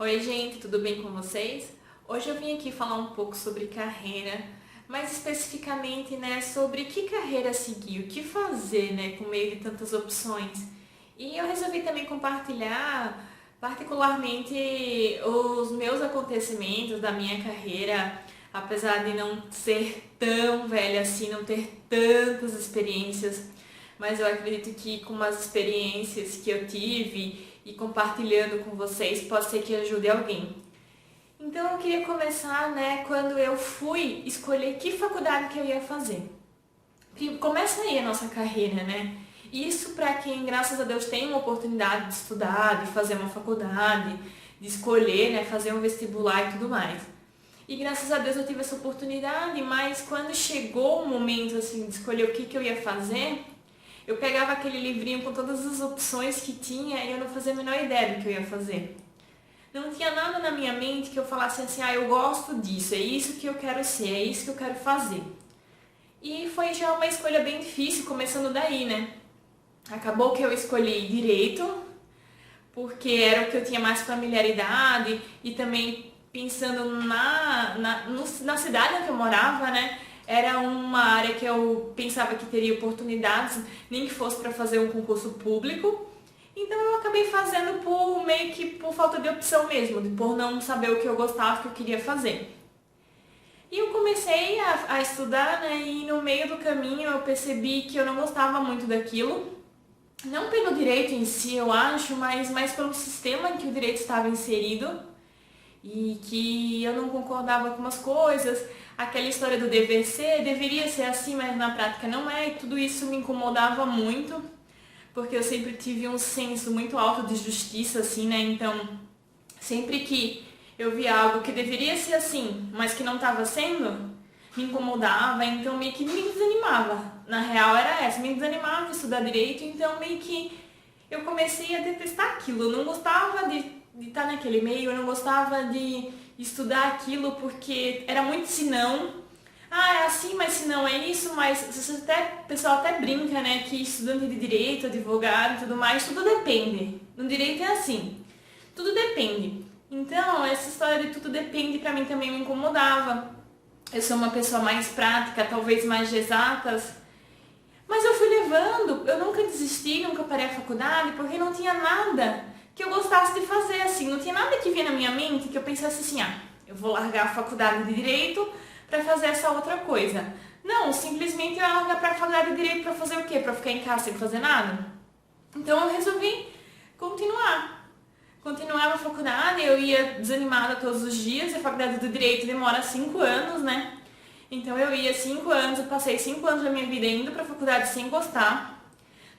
Oi gente, tudo bem com vocês? Hoje eu vim aqui falar um pouco sobre carreira, mais especificamente, sobre que carreira seguir, o que fazer, com meio de tantas opções. E eu resolvi também compartilhar particularmente os meus acontecimentos da minha carreira, apesar de não ser tão velha assim, não ter tantas experiências, mas eu acredito que com as experiências que eu tive e compartilhando com vocês, pode ser que ajude alguém. Então eu queria começar, quando eu fui escolher que faculdade que eu ia fazer. Começa aí a nossa carreira, Isso para quem, graças a Deus, tem uma oportunidade de estudar, de fazer uma faculdade, de escolher, fazer um vestibular e tudo mais. E graças a Deus eu tive essa oportunidade, mas quando chegou o momento assim de escolher o que eu ia fazer, eu pegava aquele livrinho com todas as opções que tinha e eu não fazia a menor ideia do que eu ia fazer. Não tinha nada na minha mente que eu falasse assim, eu gosto disso, é isso que eu quero ser, é isso que eu quero fazer. E foi já uma escolha bem difícil, começando daí, Acabou que eu escolhi Direito, porque era o que eu tinha mais familiaridade e também pensando na cidade em que eu morava, Era uma área que eu pensava que teria oportunidades, nem que fosse para fazer um concurso público. Então eu acabei fazendo meio que por falta de opção mesmo, por não saber o que eu gostava, o que eu queria fazer. E eu comecei a estudar, e no meio do caminho eu percebi que eu não gostava muito daquilo. Não pelo direito em si, eu acho, mas mais pelo sistema em que o direito estava inserido e que eu não concordava com umas coisas, aquela história do dever ser, deveria ser assim, mas na prática não é, e tudo isso me incomodava muito, porque eu sempre tive um senso muito alto de justiça, assim, Então, sempre que eu via algo que deveria ser assim, mas que não estava sendo, me incomodava, então meio que me desanimava. Na real era essa, me desanimava de estudar direito, então meio que eu comecei a detestar aquilo. Eu não gostava de estar naquele meio, eu não gostava de estudar aquilo porque era muito senão. É assim, mas se não é isso, mas o pessoal até brinca, que estudante de direito, advogado e tudo mais, tudo depende. No direito é assim, tudo depende. Então, essa história de tudo depende pra mim também me incomodava. Eu sou uma pessoa mais prática, talvez mais de exatas. Mas eu fui levando, eu nunca desisti, nunca parei a faculdade, porque não tinha nada que eu gostasse de fazer, assim. Não tinha nada que vinha na minha mente que eu pensasse assim, eu vou largar a faculdade de Direito para fazer essa outra coisa. Não, simplesmente eu ia largar para a faculdade de Direito para fazer o quê? Para ficar em casa sem fazer nada? Então eu resolvi continuava a faculdade, eu ia desanimada todos os dias, a faculdade do Direito demora 5 anos, Então eu ia 5 anos, eu passei 5 anos da minha vida indo para a faculdade sem gostar,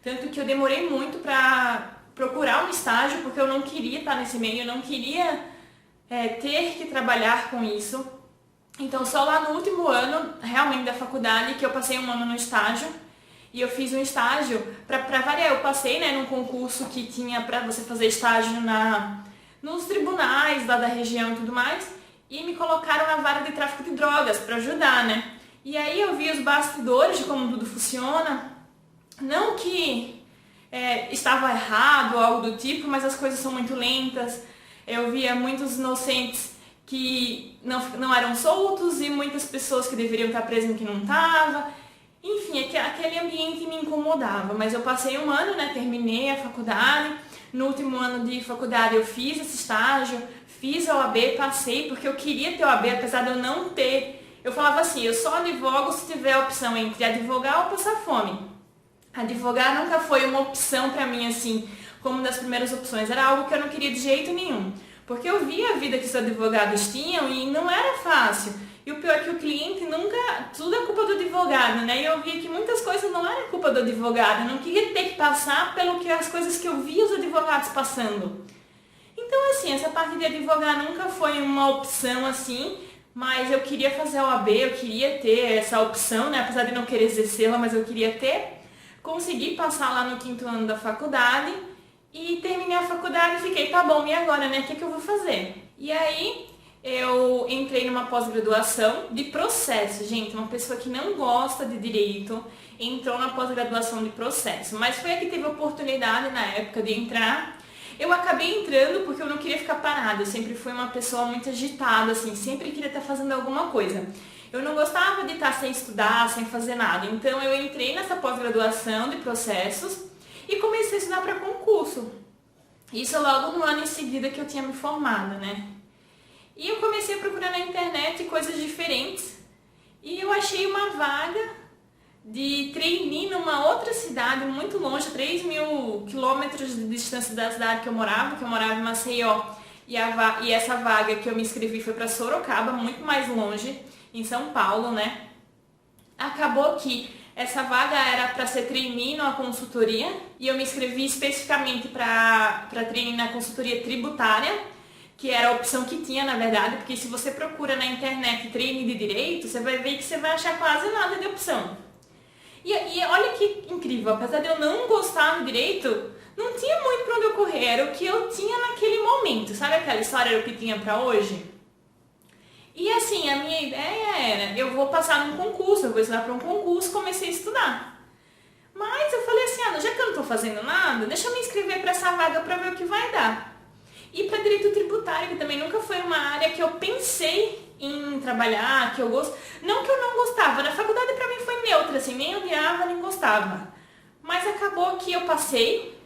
tanto que eu demorei muito para procurar um estágio, porque eu não queria estar nesse meio, eu não queria ter que trabalhar com isso. Então só lá no último ano, realmente da faculdade, que eu passei um ano no estágio, e eu fiz um estágio, para variar, eu passei num concurso que tinha para você fazer estágio nos tribunais lá da região e tudo mais, e me colocaram na vara de tráfico de drogas para ajudar, E aí eu vi os bastidores de como tudo funciona, não que estava errado ou algo do tipo, mas as coisas são muito lentas, eu via muitos inocentes que não eram soltos e muitas pessoas que deveriam estar presas que não estavam. Enfim, aquele ambiente me incomodava, mas eu passei um ano, terminei a faculdade. No último ano de faculdade eu fiz esse estágio, fiz a OAB, passei, porque eu queria ter OAB, apesar de eu não ter. Eu falava assim, eu só advogo se tiver a opção entre advogar ou passar fome. Advogar nunca foi uma opção pra mim, assim, como uma das primeiras opções, era algo que eu não queria de jeito nenhum. Porque eu via a vida que os advogados tinham e não era fácil. E o pior é que o cliente tudo é culpa do advogado, E eu via que muitas coisas não eram culpa do advogado, eu não queria ter que passar as coisas que eu via os advogados passando. Então, assim, essa parte de advogar nunca foi uma opção, assim, mas eu queria fazer a OAB, eu queria ter essa opção, Apesar de não querer exercê-la, mas eu queria ter. Consegui passar lá no 5º ano da faculdade e terminei a faculdade e fiquei, tá bom, e agora, O que eu vou fazer? E aí eu entrei numa pós-graduação de processo, gente, uma pessoa que não gosta de direito entrou na pós-graduação de processo, mas foi a que teve a oportunidade na época de entrar Eu acabei entrando porque eu não queria ficar parada, eu sempre fui uma pessoa muito agitada, assim, sempre queria estar fazendo alguma coisa. Eu não gostava de estar sem estudar, sem fazer nada, então eu entrei nessa pós-graduação de processos e comecei a estudar para concurso. Isso logo no ano em seguida que eu tinha me formado, né? E eu comecei a procurar na internet coisas diferentes e eu achei uma vaga de trainee numa outra cidade muito longe, 3.000 quilômetros de distância da cidade que eu morava em Maceió. E essa vaga que eu me inscrevi foi para Sorocaba, muito mais longe, em São Paulo, né? Acabou que essa vaga era para ser trainee numa consultoria e eu me inscrevi especificamente para trainee na consultoria tributária, que era a opção que tinha, na verdade, porque se você procura na internet trainee de direito, você vai ver que você vai achar quase nada de opção. E olha que incrível, apesar de eu não gostar do direito, não tinha muito para onde eu correr, era o que eu tinha naquele momento, sabe aquela história, era o que tinha para hoje? E assim, a minha ideia era, eu vou passar num concurso, eu vou estudar para um concurso, comecei a estudar. Mas eu falei assim, já que eu não estou fazendo nada, deixa eu me inscrever para essa vaga para ver o que vai dar. E para direito tributário, que também nunca foi uma área que eu pensei em trabalhar, que eu gosto. Não que eu não gostava, na faculdade para mim foi neutra, assim, nem odiava, nem gostava. Mas acabou que eu passei,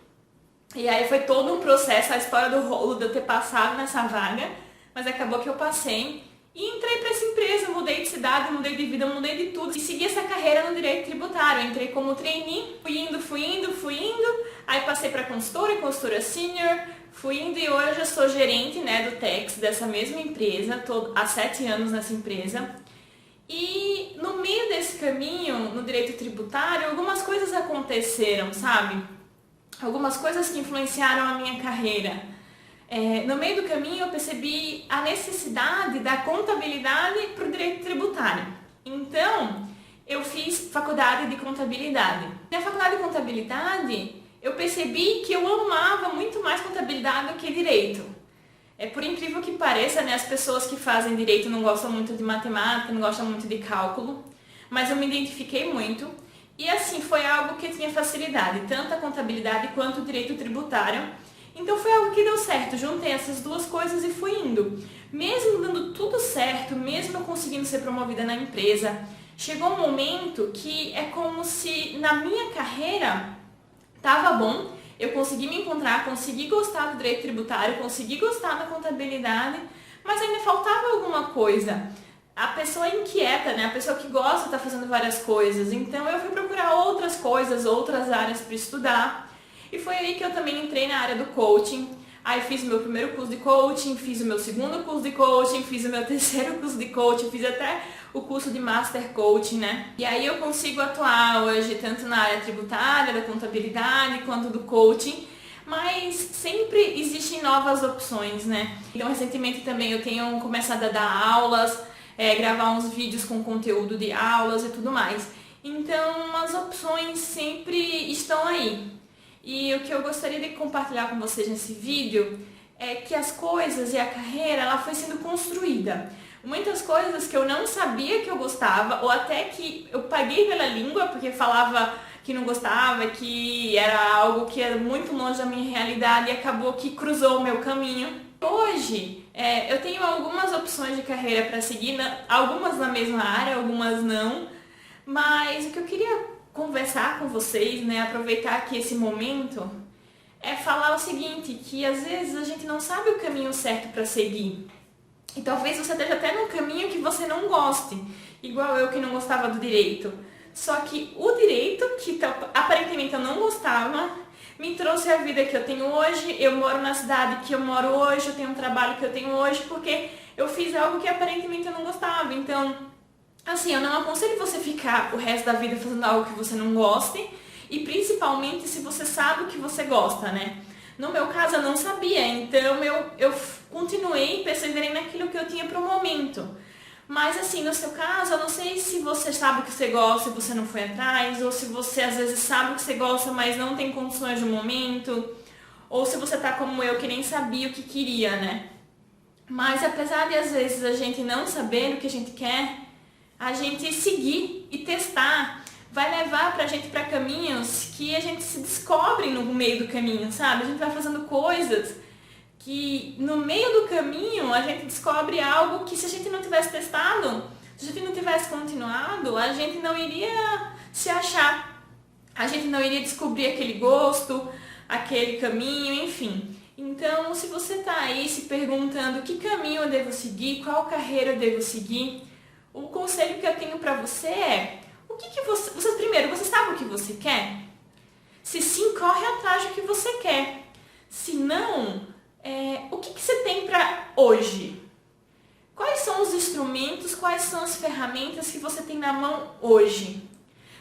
e aí foi todo um processo, a história do rolo de eu ter passado nessa vaga, mas acabou que eu passei. E entrei para essa empresa, mudei de cidade, mudei de vida, mudei de tudo. E segui essa carreira no direito tributário. Eu entrei como trainee, fui indo. Aí passei para consultora senior, fui indo e hoje eu sou gerente, né, do Tex, dessa mesma empresa. Estou há 7 anos nessa empresa. E no meio desse caminho, no direito tributário, algumas coisas aconteceram, sabe? Algumas coisas que influenciaram a minha carreira. No meio do caminho eu percebi a necessidade da contabilidade para o direito tributário. Então, eu fiz faculdade de contabilidade. Na faculdade de contabilidade, eu percebi que eu amava muito mais contabilidade do que direito. Por incrível que pareça, né, as pessoas que fazem direito não gostam muito de matemática, não gostam muito de cálculo, mas eu me identifiquei muito. E assim, foi algo que eu tinha facilidade, tanto a contabilidade quanto o direito tributário. Então foi algo que deu certo, juntei essas duas coisas e fui indo. Mesmo dando tudo certo, mesmo eu conseguindo ser promovida na empresa, chegou um momento que é como se na minha carreira estava bom, eu consegui me encontrar, consegui gostar do direito tributário, consegui gostar da contabilidade, mas ainda faltava alguma coisa. A pessoa inquieta, né? A pessoa que gosta de estar fazendo várias coisas. Então eu fui procurar outras coisas, outras áreas para estudar. E foi aí que eu também entrei na área do coaching. Aí fiz o meu primeiro curso de coaching, fiz o meu segundo curso de coaching, fiz o meu terceiro curso de coaching, fiz até o curso de Master Coaching, né? E aí eu consigo atuar hoje tanto na área tributária, da contabilidade, quanto do coaching, mas sempre existem novas opções, né? Então recentemente também eu tenho começado a dar aulas, gravar uns vídeos com conteúdo de aulas e tudo mais. Então as opções sempre estão aí. E o que eu gostaria de compartilhar com vocês nesse vídeo é que as coisas e a carreira, ela foi sendo construída. Muitas coisas que eu não sabia que eu gostava, ou até que eu paguei pela língua, porque falava que não gostava, que era algo que era muito longe da minha realidade e acabou que cruzou o meu caminho. Hoje, eu tenho algumas opções de carreira para seguir, algumas na mesma área, algumas não, mas o que eu queria conversar com vocês, né, aproveitar aqui esse momento, é falar o seguinte, que às vezes a gente não sabe o caminho certo para seguir. E talvez você esteja até num caminho que você não goste, igual eu que não gostava do direito. Só que o direito, que aparentemente eu não gostava, me trouxe a vida que eu tenho hoje, eu moro na cidade que eu moro hoje, eu tenho um trabalho que eu tenho hoje, porque eu fiz algo que aparentemente eu não gostava. Então, assim, eu não aconselho você ficar o resto da vida fazendo algo que você não goste, e principalmente se você sabe o que você gosta, né? No meu caso, eu não sabia, então eu continuei, perseverei naquilo que eu tinha para o momento. Mas assim, no seu caso, eu não sei se você sabe o que você gosta e você não foi atrás, ou se você às vezes sabe o que você gosta, mas não tem condições no momento, ou se você tá como eu, que nem sabia o que queria, né? Mas apesar de às vezes a gente não saber o que a gente quer, a gente seguir e testar vai levar pra gente pra caminhos que a gente se descobre no meio do caminho, sabe? A gente vai fazendo coisas que no meio do caminho a gente descobre algo que se a gente não tivesse testado, se a gente não tivesse continuado, a gente não iria se achar, a gente não iria descobrir aquele gosto, aquele caminho, enfim. Então, se você está aí se perguntando que caminho eu devo seguir, qual carreira eu devo seguir, o conselho que eu tenho para você é, o que você primeiro, você sabe o que você quer? Se sim, corre atrás do que você quer. Se não, o que você tem para hoje? Quais são os instrumentos, quais são as ferramentas que você tem na mão hoje?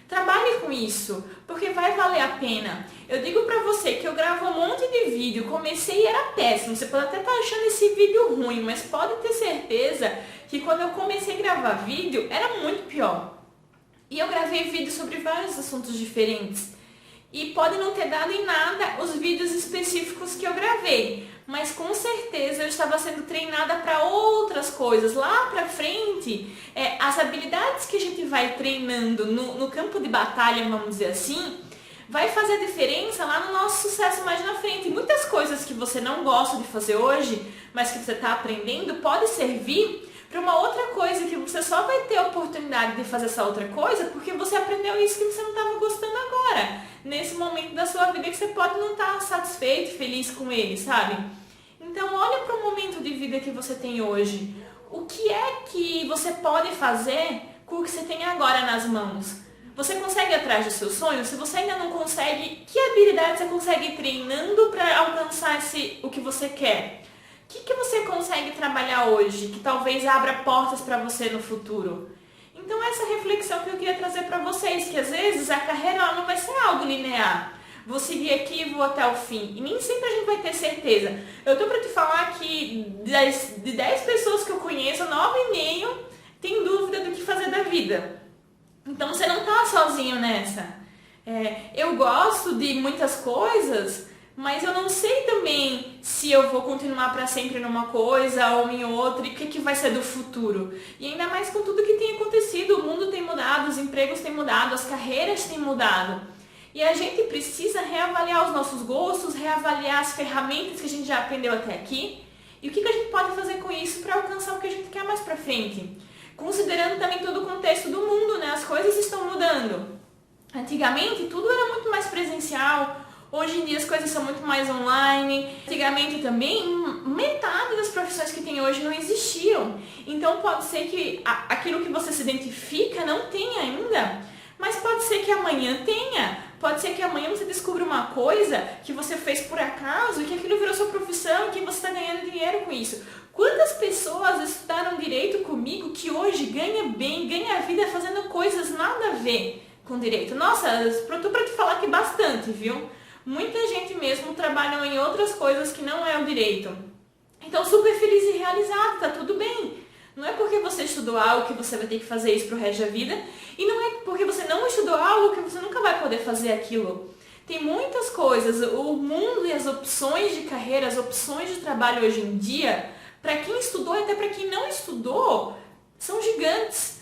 Trabalhe com isso, porque vai valer a pena. Eu digo pra você que eu gravo um monte de vídeo, comecei e era péssimo. Você pode até estar achando esse vídeo ruim, mas pode ter certeza que quando eu comecei a gravar vídeo, era muito pior. E eu gravei vídeos sobre vários assuntos diferentes. E pode não ter dado em nada os vídeos específicos que eu gravei, mas com certeza eu estava sendo treinada para outras coisas. Lá pra frente, as habilidades que a gente vai treinando no campo de batalha, vamos dizer assim, vai fazer a diferença lá no nosso sucesso mais na frente. E muitas coisas que você não gosta de fazer hoje, mas que você está aprendendo, pode servir para uma outra coisa que você só vai ter a oportunidade de fazer essa outra coisa porque você aprendeu isso que você não estava gostando agora, nesse momento da sua vida que você pode não estar satisfeito, feliz com ele, sabe? Então olha para o momento de vida que você tem hoje. O que é que você pode fazer com o que você tem agora nas mãos? Você consegue ir atrás dos seus sonhos? Se você ainda não consegue, que habilidade você consegue ir treinando para alcançar o que você quer? O que você consegue trabalhar hoje que talvez abra portas para você no futuro? Então essa reflexão que eu queria trazer para vocês, que às vezes a carreira ela não vai ser algo linear. Vou seguir aqui e vou até o fim. E nem sempre a gente vai ter certeza. Eu tô para te falar que de 10 pessoas que eu conheço, 9,5 tem dúvida do que fazer da vida. Então você não tá sozinho nessa. Eu gosto de muitas coisas, mas eu não sei também se eu vou continuar para sempre numa coisa ou em outra e o que vai ser do futuro. E ainda mais com tudo que tem acontecido, o mundo tem mudado, os empregos têm mudado, as carreiras têm mudado. E a gente precisa reavaliar os nossos gostos, reavaliar as ferramentas que a gente já aprendeu até aqui e o que a gente pode fazer com isso para alcançar o que a gente quer mais para frente. Considerando também todo o contexto do mundo, né? As coisas estão mudando. Antigamente tudo era muito mais presencial. Hoje em dia as coisas são muito mais online. Antigamente também, metade das profissões que tem hoje não existiam. Então pode ser que aquilo que você se identifica não tenha ainda, mas pode ser que amanhã tenha. Pode ser que amanhã você descubra uma coisa que você fez por acaso e que aquilo virou sua profissão e que você está ganhando dinheiro com isso. Quantas pessoas estudaram direito comigo que hoje ganha bem, ganha vida fazendo coisas nada a ver com direito? Nossa, tô pra te falar que bastante, viu? Muita gente mesmo trabalha em outras coisas que não é o direito. Então, super feliz e realizado, tá tudo bem. Não é porque você estudou algo que você vai ter que fazer isso pro resto da vida. E não é porque você não estudou algo que você nunca vai poder fazer aquilo. Tem muitas coisas. O mundo e as opções de carreira, as opções de trabalho hoje em dia, para quem estudou e até para quem não estudou, são gigantes.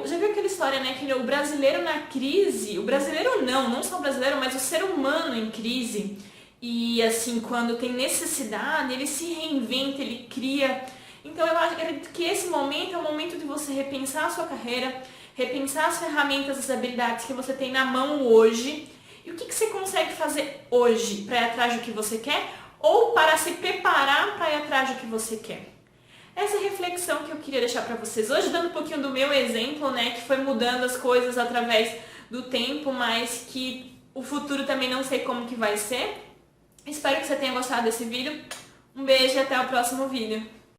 Já viu aquela história, né? Que o brasileiro na crise, o brasileiro não só o brasileiro, mas o ser humano em crise. E assim, quando tem necessidade, ele se reinventa, ele cria. Então eu acredito que esse momento é o momento de você repensar a sua carreira, repensar as ferramentas, as habilidades que você tem na mão hoje e o que você consegue fazer hoje para ir atrás do que você quer ou para se preparar para ir atrás do que você quer. Essa reflexão que eu queria deixar para vocês hoje, dando um pouquinho do meu exemplo, né, que foi mudando as coisas através do tempo, mas que o futuro também não sei como que vai ser. Espero que você tenha gostado desse vídeo. Um beijo e até o próximo vídeo.